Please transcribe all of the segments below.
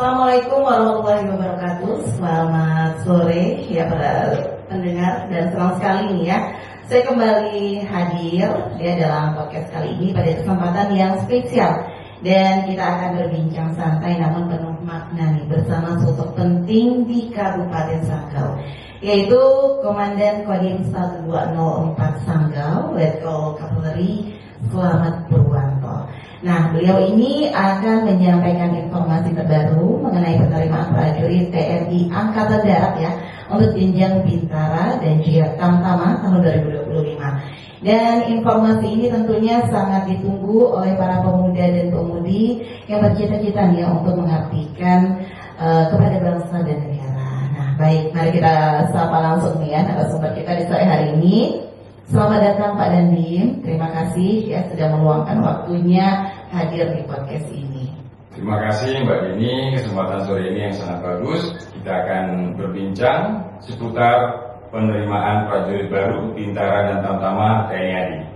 Assalamualaikum warahmatullahi wabarakatuh. Selamat sore ya para pendengar, dan senang sekali nih ya saya kembali hadir ya dalam podcast kali ini pada kesempatan yang spesial, dan kita akan berbincang santai namun penuh makna nih bersama sosok penting di Kabupaten Sanggau, yaitu Komandan Kodim 1204 Sanggau, Letkol Kavaleri Selamat Purwanto. Nah, beliau ini akan menyampaikan informasi terbaru mengenai penerimaan prajurit TNI Angkatan Darat ya untuk jenjang Bintara dan juga Tamtama tahun 2025. Dan informasi ini tentunya sangat ditunggu oleh para pemuda dan pemudi yang bercita-cita nih untuk mengabdikan kepada bangsa dan negara. Nah, baik, mari kita sapa langsung nih ya narasumber kita di sore hari ini. Selamat datang Pak Dandim, terima kasih ya sudah meluangkan waktunya hadir di podcast ini. Terima kasih Mbak Dini, kesempatan sore ini yang sangat bagus. Kita akan berbincang seputar penerimaan prajurit baru Bintara dan Tamtama TNI AD.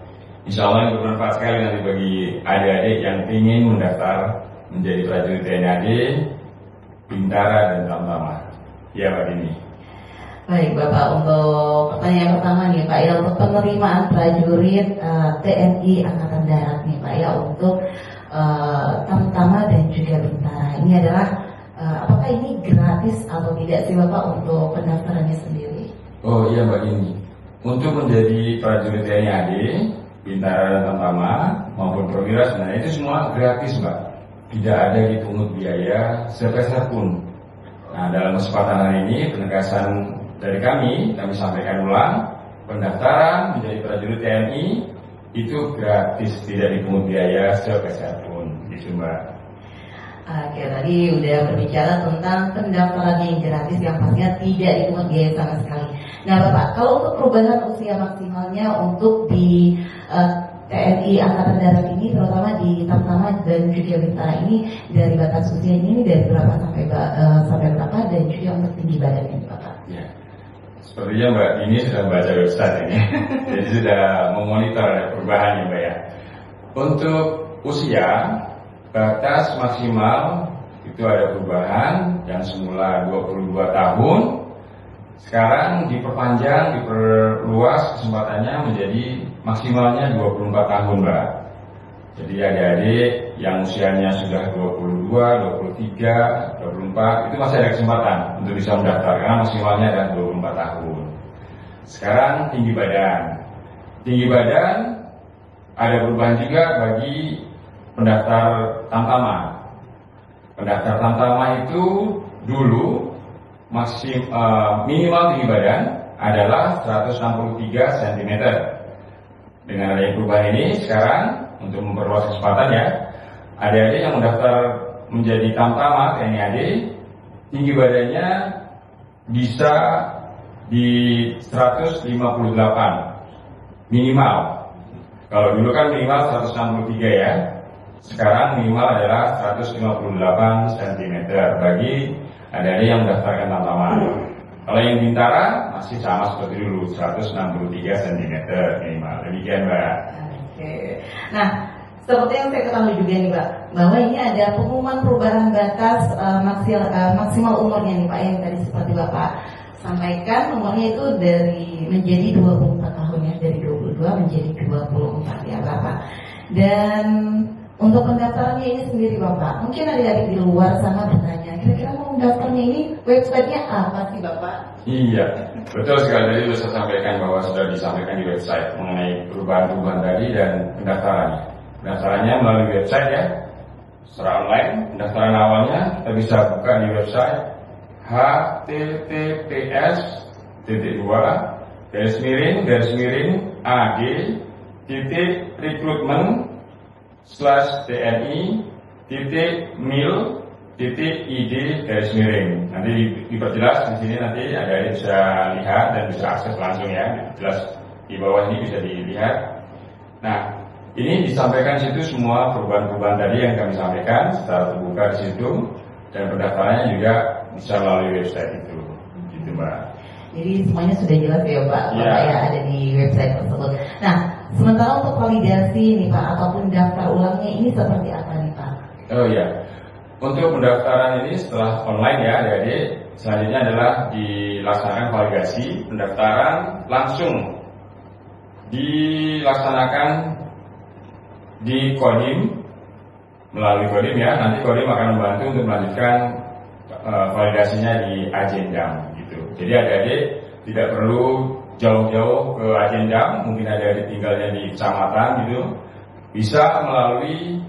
Insya Allah ini bermanfaat sekali nanti bagi adik-adik yang ingin mendaftar menjadi prajurit TNI AD, Bintara dan Tamtama. Ya Mbak Dini. Baik Bapak, untuk pertanyaan pertama nih Pak ya, untuk penerimaan prajurit TNI Angkatan Darat nih Pak ya untuk Tamtama dan juga Bintara ini adalah apakah ini gratis atau tidak sih Bapak untuk pendaftarannya sendiri? Oh iya Mbak Dini, untuk menjadi prajurit TNI AD, Bintara dan Tamtama maupun perwira sebenarnya itu semua gratis Mbak, tidak ada dipungut biaya sepeser pun. Nah, dalam kesempatan hari ini penegasan dari kami sampaikan ulang, pendaftaran menjadi prajurit TNI itu gratis, tidak dipungut biaya sepeser pun, gitu Mbak. Oke, tadi udah berbicara tentang pendaftaran yang gratis yang pastinya tidak dipungut biaya sama sekali. Nah Bapak, kalau untuk perubahan usia maksimalnya untuk di TNI Angkatan Darat ini, terutama di Tamtama dan juga Bintara ini, dari batas usia ini dari berapa sampai berapa, dan juga untuk tinggi badannya Bapak? Ya. Sepertinya Mbak ini sudah membaca website ini, jadi sudah memonitor ada perubahan ya Mbak ya. Untuk usia, batas maksimal itu ada perubahan, yang semula 22 tahun, sekarang diperpanjang, diperluas kesempatannya menjadi maksimalnya 24 tahun Mbak. Jadi adik-adik yang usianya sudah 22, 23, 24 itu masih ada kesempatan untuk bisa mendaftar karena maksimalnya adalah 24 tahun. Sekarang tinggi badan. Tinggi badan ada perubahan juga bagi pendaftar Tamtama. Pendaftar Tamtama itu dulu minimal tinggi badan adalah 163 cm. Dengan adanya perubahan ini sekarang untuk memperluas kesempatan ya, adik-adik yang mendaftar menjadi Tamtama TNI AD, tinggi badannya bisa di 158 minimal. Kalau dulu kan minimal 163 ya, sekarang minimal adalah 158 cm bagi adik-adik yang mendaftarkan Tamtama. Kalau yang Bintara masih sama seperti dulu, 163 cm minimal. Demikian Mbak. Oke. Nah, seperti yang saya ketahui juga nih Pak, bahwa ini ada pengumuman perubahan batas maksimal umurnya nih Pak, yang tadi seperti Bapak sampaikan, umurnya itu dari menjadi 24 tahun ya, dari 22 menjadi 24 ya Bapak. Dan untuk pendaftarannya ini sendiri Bapak, mungkin adik-adik di luar sana bertanya, kira-kira mau mendaftarnya ini websitenya apa sih Bapak? Iya, betul sekali. Tadi sudah saya sampaikan bahwa sudah disampaikan di website mengenai perubahan-perubahan tadi dan pendaftarannya. Pendaftarannya melalui website ya, secara online. Pendaftaran awalnya kita bisa buka di website https://tni.recruitment/tni.mil.id. Nanti diperjelas di sini, nanti ada yang bisa lihat dan bisa akses langsung ya. Jelas di bawah ini bisa dilihat. Nah, ini disampaikan situ semua perubahan-perubahan tadi yang kami sampaikan secara terbuka di situ, dan pendaftarannya juga bisa melalui website itu, gitu Mbak. Jadi semuanya sudah jelas ya Pak, Bapak ya ada di website tersebut. Nah, sementara untuk validasi nih Pak ataupun daftar ulangnya ini seperti apa nih Pak? Oh ya, Untuk pendaftaran ini setelah online ya adik-adik, selanjutnya adalah dilaksanakan validasi. Pendaftaran langsung dilaksanakan di Kodim, melalui Kodim ya. Nanti Kodim akan membantu untuk melanjutkan validasinya di Ajendam gitu. Jadi adik-adik tidak perlu jauh-jauh ke Ajendam, mungkin adik-adik tinggalnya di kecamatan gitu, bisa melalui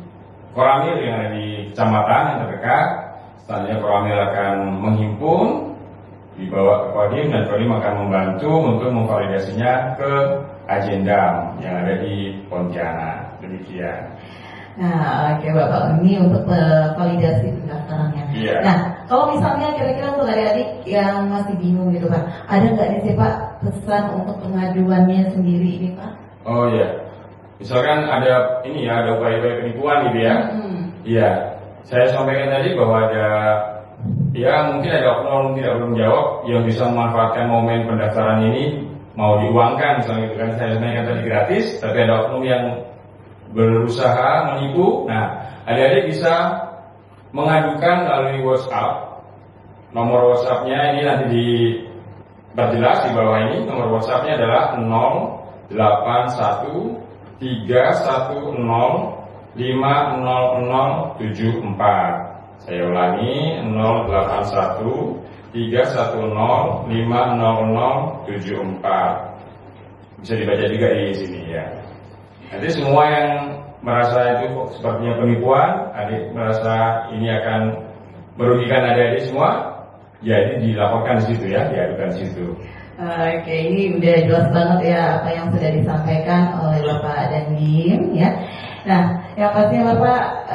Koramil yang ada di kecamatan yang terdekat. Selanjutnya Koramil akan menghimpun, dibawa ke Kodim, dan Kodim akan membantu untuk memvalidasinya ke Ajendam yang ada di Pontianak. Demikian. Nah, oke Bapak, ini untuk validasi pendaftarannya. Iya. Nah, kalau misalnya kira-kira untuk adik-adik yang masih bingung gitu Pak, ada nggak nih sih Pak pesan untuk pengaduannya sendiri ini Pak? Oh iya, misalkan ada ini ya, ada upaya-upaya penipuan gitu ya. Iya, saya sampaikan tadi bahwa ada, ya mungkin ada oknum tidak belum jawab yang bisa memanfaatkan momen pendaftaran ini mau diuangkan misalnya gitu kan. Saya sampaikan tadi gratis, tapi ada oknum yang berusaha menipu. Nah, adik-adik bisa mengadukan melalui WhatsApp. Nomor WhatsApp-nya ini nanti diperjelas di bawah ini. Nomor WhatsApp-nya adalah 08131050074. Saya ulangi, 08131050074. Bisa dibaca juga di sini ya. Nanti semua yang merasa itu kok sepertinya penipuan, adik merasa ini akan merugikan adik-adik semua, jadi dilaporkan di situ ya, diadukan di situ. Oke, ini udah jelas banget ya apa yang sudah disampaikan oleh Bapak Dandim ya. Nah, yang pastinya Bapak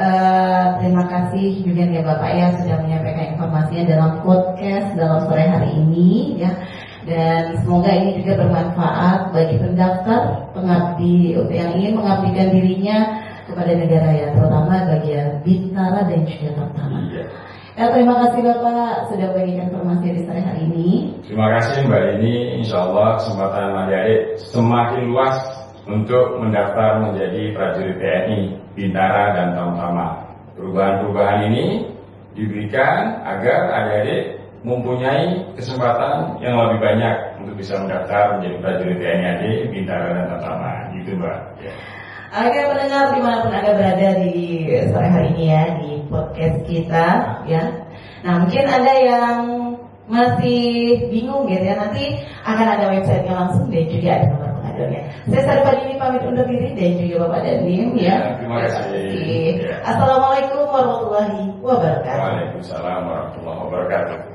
terima kasih juga ya Bapak ya sudah menyampaikan informasinya dalam podcast dalam sore hari ini ya. Dan semoga ini juga bermanfaat bagi pendaftar pengabdi yang ingin mengabdikan dirinya kepada negara ya, terutama bagian Bintara dan juga Pertama. Ya, terima kasih Bapak sudah berikan informasi di sore hari ini. Terima kasih Mbak Ini, insya Allah kesempatan adik-adik semakin luas untuk mendaftar menjadi prajurit TNI Bintara dan Tamtama. Perubahan-perubahan ini diberikan agar adik-adik mempunyai kesempatan yang lebih banyak untuk bisa mendaftar menjadi prajurit TNI AD, Bintara dan Tamtama, gitu Mbak. Ya. Oke pendengar dimanapun Anda berada di sore hari ini ya di podcast kita ya. Nah mungkin Anda yang masih bingung gitu ya, nanti akan ada websitenya langsung dan juga ada nomor pengaduannya. Saya Sari Padini pamit undur diri dan juga Bapak Dandim ya. Terima kasih. Assalamualaikum warahmatullahi wabarakatuh. Waalaikumsalam warahmatullahi wabarakatuh.